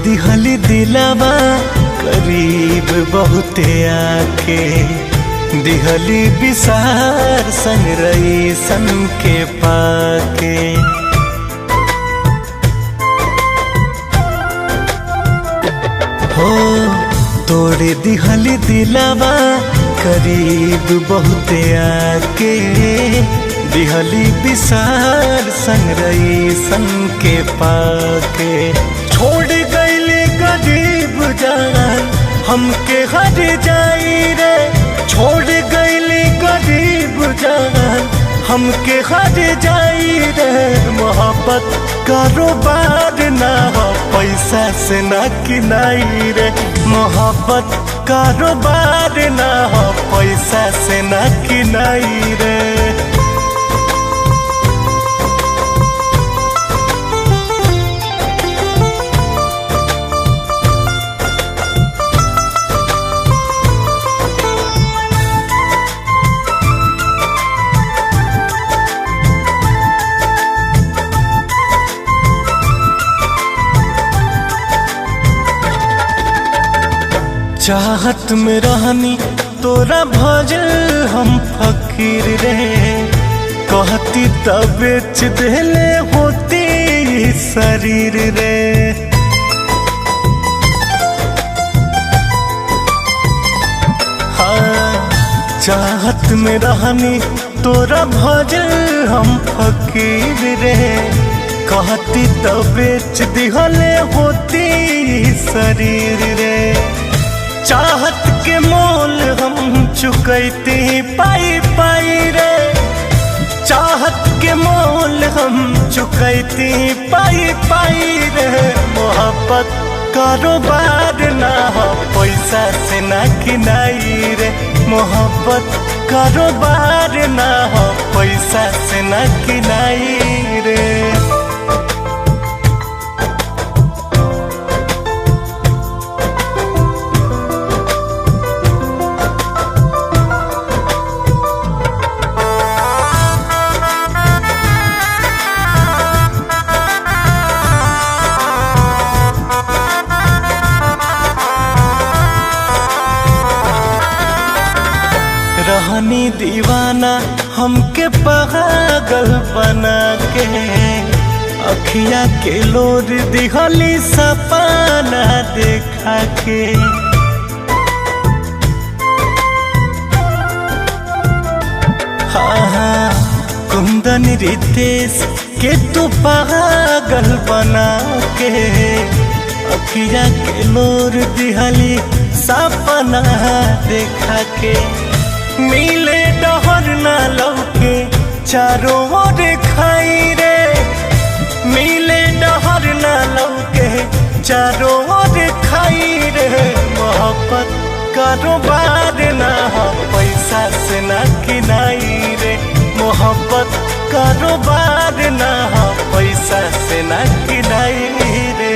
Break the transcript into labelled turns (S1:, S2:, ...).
S1: दिहली दिलावा करीब बहुते आके, दिहली विसार संग रही सन के पाके। हो तोड़े दिहली दिलावा करीब बहुते आके, दिहली विसार संग रही सन के पाके। छोड़ गईले गरीब जान हमके हर जाई रे, छोड़ गईले गरीब जान हमके हर जाई रे। मोहब्बत कारोबार ना हो पैसा से ना किनाई रे, मोहब्बत कारोबार ना हो पैसा से ना किनाई रे। चाहत में रहनी तोरा भजल हम फकीर रे, कहती तब बेच देले होती शरीर रे। हाँ चाहत में रहनी तोरा भजल हम फकीर रे, कहती तब बेच दिहले होती शरीर रे। चाहत के मोल हम चुकैती पाई पाई रे, चाहत के मोल हम चुकैती पाई पाई रे। मोहब्बत कारोबार ना हो पैसा से ना किनाई रे, मोहब्बत कारोबार ना हो पैसा से ना किनाई रे। रहनी दीवाना हमके पागल बना के, अखिया के लोर दिहली सपना देखा के। हाँ कुंदन रितेश के तू पागल बना के, अखिया के लोर दिहली सपना देखा के। मिले डहर ना लौके चारों ओर खाई रे, मिले डहर ना लौके चारों ओर खाई रे। मोहब्बत कारोबार ना हो पैसा से ना किनाई रे, मोहब्बत कारोबार ना हो पैसा से ना किनाई रे।